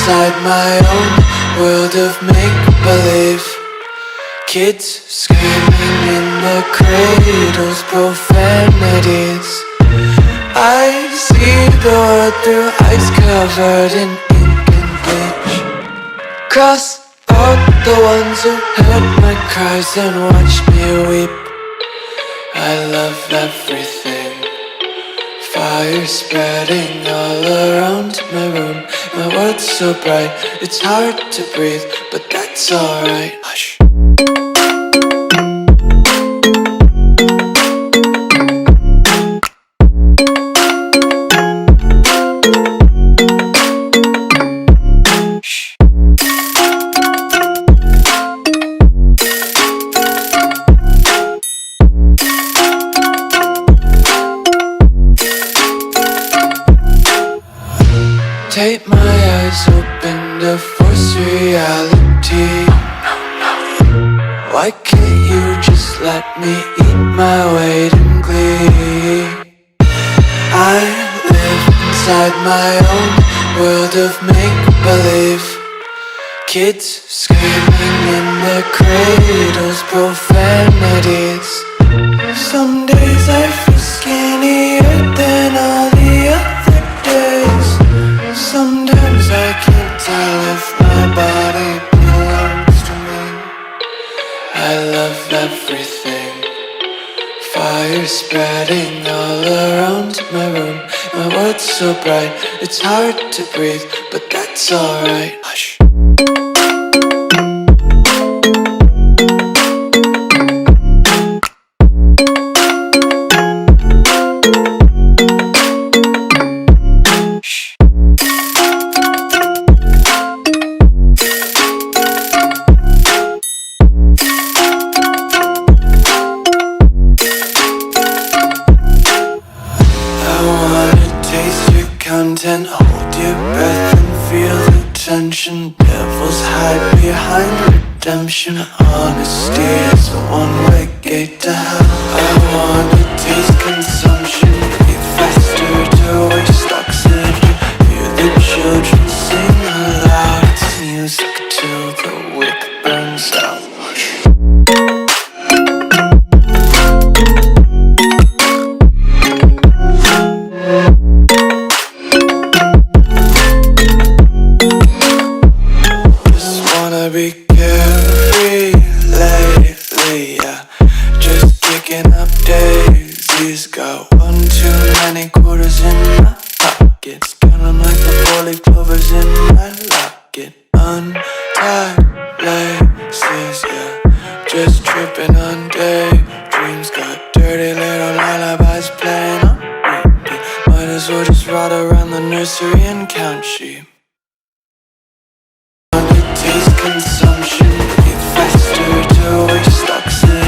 inside my own world of make-believe. Kids screaming in the cradles, profanities. I see the world through ice covered in ink and bleach. Cross out the ones who heard my cries and watched me weep. I love everything. Fire spreading all around my room. My world's so bright, it's hard to breathe, but that's alright. Hush. Tape my eyes open to force reality. Why can't you just let me eat my weight in glee? I live inside my own world of make-believe. Kids screaming in their cradles, profanities. Some days I feel skinnier than all the other days. Sometimes I can't tell if my body belongs to me. I love everything. Fire spreading all around my room. My world's so bright, it's hard to breathe, but that's alright. Hush. Content, hold your breath and feel the tension. Devils hide behind redemption. Honesty is a one-way gate to hell. I wanna taste consumption, breathe faster to waste oxygen. Hear the children sing aloud. It's music till the wick burns out. Be carefree lately, yeah. Just kicking up daisies. Got one too many quarters in my pockets. Counting like the 4-leaf clovers in my locket. Untied laces, yeah. Just tripping on daydreams. Got dirty little lullabies playing on repeat. Might as well just ride around the nursery and count sheep. Taste consumption, breathe faster to waste oxygen.